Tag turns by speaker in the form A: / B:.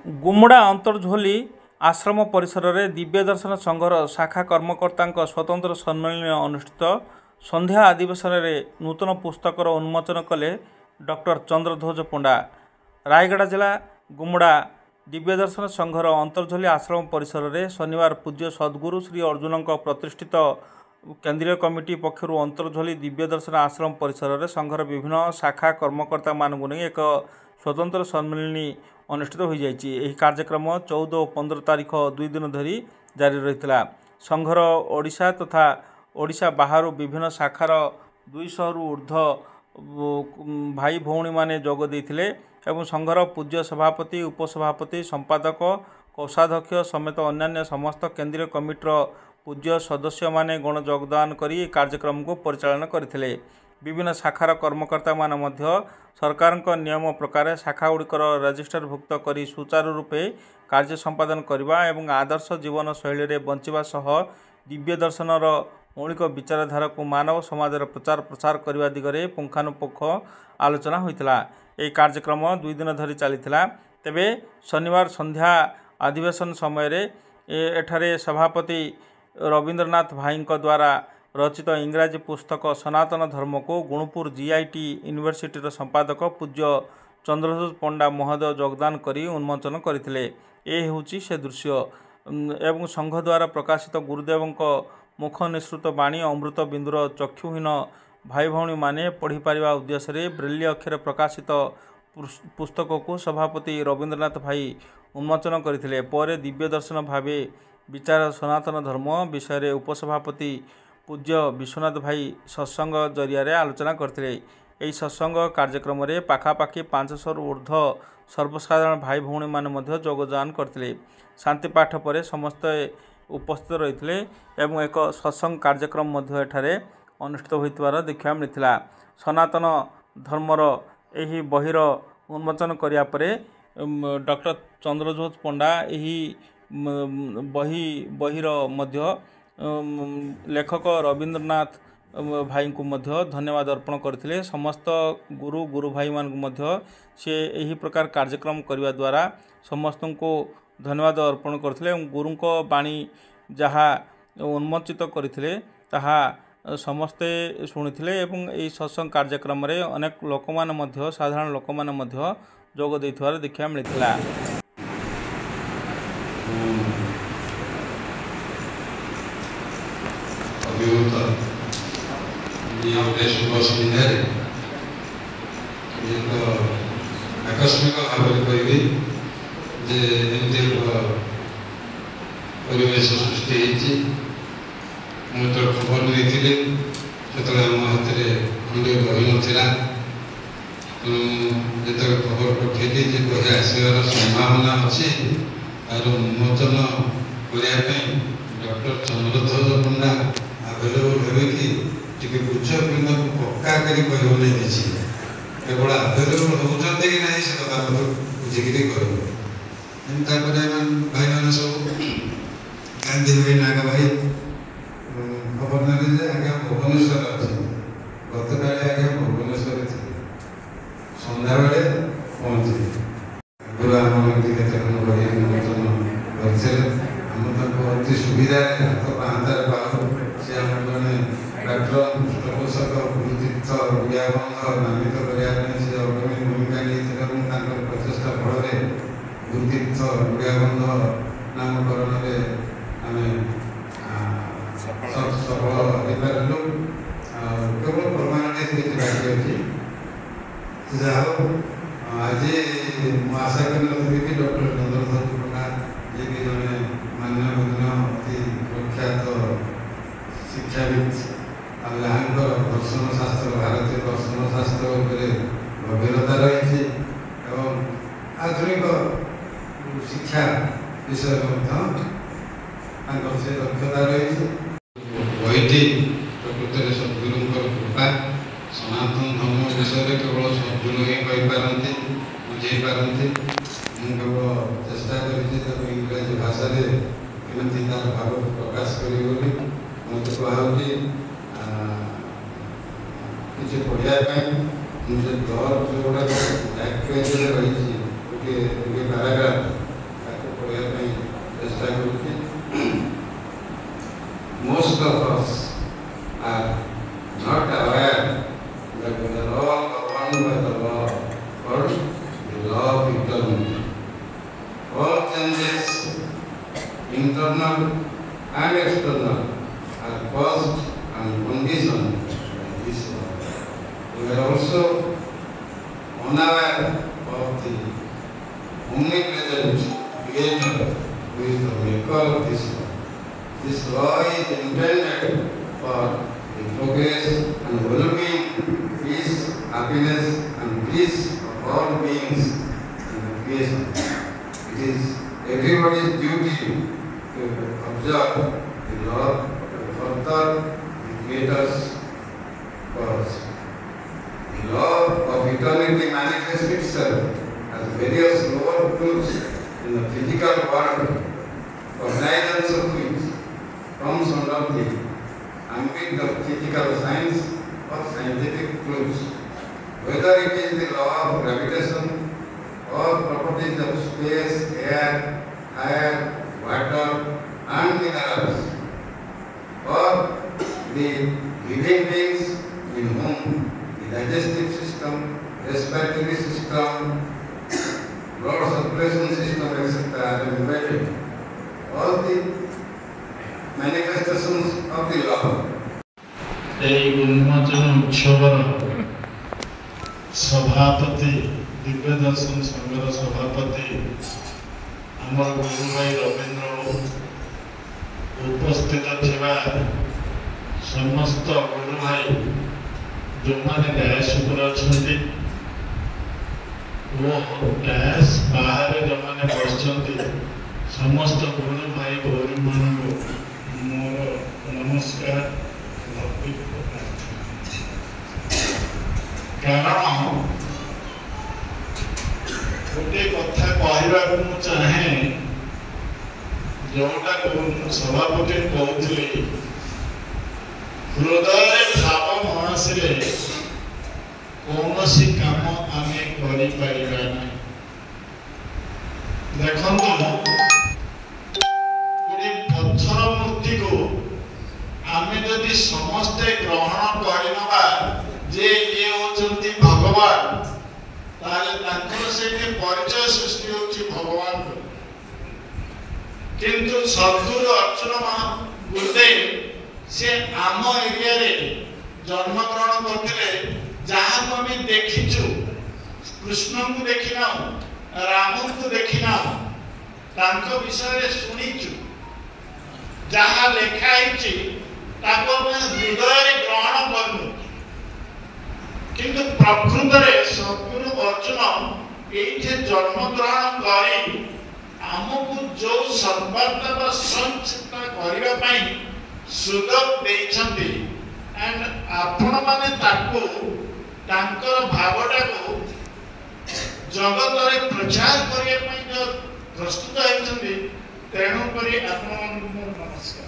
A: गुमुड़ा अंतर्झोली आश्रम परिसर में दिव्य दर्शन संघर शाखा कर्मकर्ता स्वतंत्र सम्मेलन अनुष्ठित संध्या अधिवेशन में नूतन पुस्तकर उन्मोचन कले डॉक्टर चंद्रध्वज पंडा। रायगढ़ जिला गुमुड़ा दिव्य दर्शन संघर अंतर्झोली आश्रम परिसर में शनिवार पूज्य सद्गुरु श्री अर्जुन प्रतिष्ठित केंद्रीय कमिटी पक्षर अंतर्झोली दिव्य दर्शन आश्रम परिसर में संघर विभिन्न शाखा कर्मकर्ता मानू नहीं एक स्वतंत्र सम्मेलन अनुष्ठित हो जाए। कार्यक्रम 14 और 15 तारीख 2 दिन धरी जारी रही। संघर ओडिशा तथा ओडिशा बाहर विभिन्न शाखार 200 रु ऊर्ध्व भाई भौणी माने जोग देथिले एवं संघर पूज्य सभापति उपसभापति संपादक कोषाध्यक्ष समेत अन्य समस्त केंद्रीय कमिटीर पूज्य सदस्य माने गण योगदान करी कार्यक्रम को परिचालन करथिले। विभिन्न शाखार कर्मकर्ता मान मध्य सरकार नियम प्रकार शाखा गुड़िकर रजिस्टरभुक्त करी सुचारू रूपे कार्य संपादन करने एवं आदर्श जीवन शैली बंचिबा सह दिव्य दर्शनर मौलिक विचारधारा को मानव समाज प्रचार प्रसार करने दिगरे पुंखानुपुंख आलोचना होता। यह कार्यक्रम 2 दिन धरी चली। तेबे शनिवार संध्या अधिवेशन समय एठारे सभापति रवींद्रनाथ भाई द्वारा रचित इंग्राजी पुस्तक सनातन धर्म को गुणुपुर जीआईटी यूनिवर्सिटी संपादक पूज्य चंद्रध्वज पंडा महोदय योगदान करी उन्मोचन करथिले। ए हेउची से दृश्य एवं संघ द्वारा प्रकाशित गुरुदेव मुख निसृत बाणी अमृत बिंदुर चक्षुहीन भाई भौणी माने पढ़ी पारिबा उद्देश्य ब्रेली अक्षर प्रकाशित पुस्तक को सभापति रवींद्रनाथ भाई उन्मोचन करथिले। पर दिव्य दर्शन भावे विचार सनातन धर्म विषय उपसभापति पूज्य विश्वनाथ भाई सत्संग जरिया आलोचना करते। यही सत्संग कार्यक्रम में पाखापाखि 500 रु ऊर्ध्व सर्वसाधारण भाई भौणी मैंने योगदान करते। शांति पाठ पर समस्त उपस्थित रही एवं एक सत्संग कार्यक्रम एठारे अनुष्ठित होइतिबार देखा मिलता। सनातन धर्मर यही बहिर उन्मोचन करिया परे डॉक्टर चंद्रध्वज पंडा यही बहिर मध्य लेखक रवींद्रनाथ भाई को मध्य धन्यवाद अर्पण करथिले। समस्त गुरु भाई मान से यही प्रकार कार्यक्रम करने द्वारा समस्त को धन्यवाद अर्पण करथिले। गुरु को बाणी जहाँ उन्मोचित करथिले ताहा समस्ते शुणिथिले एवं यही सत्संग कार्यक्रम रे अनेक लोक मान मध्य साधारण लोक मान मध्य जोग देथिबार देखा मिलता।
B: शुभ सन्धार आकस्मिक भाव में कहबी परिवेश सृष्टि मुझे खबर नहीं से आम हाथ में खंडे बही नाला जो खबर पठेली बही आसवर संभावना अच्छी तार उन्मोचन करने डॉक्टर चंद्रध्वज पंडा आभेलेबल हे कि बुझ पिंड को पक्का करी कहने केवल आभेलेबल होती कि ना से कथा बुझिकी कह भाई मैंने सब गांधी भाई नाग भाई खबर ना आज्ञा भुवनेश्वर अच्छे गत काले आज्ञा भुवनेश्वर थे सन्ध्या बेले पहुँचे गुरु आम बही उन्मोचन कर अति सुविधा हाथ पाहांतार पाहु सी आम जड़े डॉक्टर पृष्ठपोषक गुरुतीर्थ गुड़ियाबंध नामित करने से अग्रणी भूमिका नहीं प्रचेषा फल गुरुतीर्थ गुड़ियाबंध नामकरण में आम सफल हो केवल प्रमाण बाकी अच्छी जहाँ आज आशा करी कि डॉक्टर चंद्रध्वज पंडा जी कि जड़े मान्यगण्य अति प्रख्यात शिक्षाविद यहाँ दर्शन शास्त्र भारतीय दर्शन शास्त्र गभीरता रही आधुनिक शिक्षा विषय से दक्षता रही बहीटी प्रकृत सद्गुरु कृपा सनातन धर्म विषय केवल सद्गुरु ही कहीपारती बुझे पारती केवल चेष्टा कर इंग्राजी भाषा केमी तार भाव प्रकाश करी मत कहुची किसी पढ़ाई मुझे घर जो गुड़ा रही गोटे paragraph challenges, internal and external, are caused and conditioned by this law. We are also unaware of the omnipresent Creator who is the maker of this law. This law is intended for the progress and well-being, peace, happiness, and bliss of all beings in the creation. It is everybody's duty to observe the law to further the Creator's cause. The law of eternity manifests itself as various lower truths in the physical world, cognizance of which comes under the ambit of physical science or scientific truths. Whether it is the law of gravitation or properties of space, air, fire, water, and minerals, or the living beings in whom the digestive system, respiratory system, blood circulation system, etc. are embedded. All the manifestations of the law.
C: এই উন্মোচন উৎসবর সভাপতি দিব্য দর্শন সংঘর সভাপতি আমার গুরু ভাই রবীন্দ্র উপস্থিত থিবা সমস্ত গুরু ভাই ଯେଉଁମାନେ ଡ୍ୟାସ୍ ଉପରେ ଅଛନ୍ତି ଓ ଡ୍ୟାସ୍ ବାହାରେ ଯେଉଁମାନେ ବସିଛନ୍ତି ସମସ୍ତ ଗୁରୁ ଭାଇ ଗୌରୀମାନଙ୍କୁ ମୋର ନମସ୍କାର। କାରଣ ଗୋଟିଏ କଥା କହିବାକୁ ମୁଁ ଚାହେଁ, ଯେଉଁଟାକୁ ମୁଁ ସଭାପତି କହୁଥିଲି, ହୃଦୟରେ ଭାବ ନ ଆସିଲେ କୌଣସି କାମ ଆମେ କରିପାରିବା ନାହିଁ। ଦେଖନ୍ତୁ, ଗୋଟିଏ ପଥର ମୂର୍ତ୍ତିକୁ ଆମେ ଯଦି ସମସ୍ତେ ଗ୍ରହଣ କରିନେବା ଯେ ଇଏ ହେଉଛନ୍ତି ଭଗବାନ, ତାହେଲେ ତାଙ୍କର ସେଇଠି ପରିଚୟ ସୃଷ୍ଟି ହେଉଛି ଭଗବାନଙ୍କର। କିନ୍ତୁ ସଦ୍ଗୁରୁ ଅର୍ଚ୍ଚନ ଗୁରୁଦେବ ସେ ଆମ ଏରିଆରେ ଜନ୍ମଗ୍ରହଣ କରିଥିଲେ। ଯାହାକୁ ଆମେ ଦେଖିଛୁ, କୃଷ୍ଣଙ୍କୁ ଦେଖିନାହୁଁ, ରାମଙ୍କୁ ଦେଖିନାହୁଁ, ତାଙ୍କ ବିଷୟରେ ଶୁଣିଛୁ, ଯାହା ଲେଖା ହେଇଛି ତାକୁ ଆମେ ହୃଦୟରେ ଗ୍ରହଣ କରୁନୁ। କିନ୍ତୁ ପ୍ରକୃତରେ ସଦ୍ଗୁରୁ ଅର୍ଜୁନ ଏଇଠି ଜନ୍ମଗ୍ରହଣ କରି ଆମକୁ ଯେଉଁ ସର୍ବାତ୍ମା ବା ସଂଚିତା କରିବା ପାଇଁ ସୁଯୋଗ ଦେଇଛନ୍ତି, ଆଣ୍ଡ ଆପଣମାନେ ତାକୁ ତାଙ୍କର ଭାବଟାକୁ ଜଗତରେ ପ୍ରଚାର କରିବା ପାଇଁ ପ୍ରସ୍ତୁତ ହେଉଛନ୍ତି। ତେଣୁକରି ଆପଣମାନଙ୍କୁ ମୋର ନମସ୍କାର।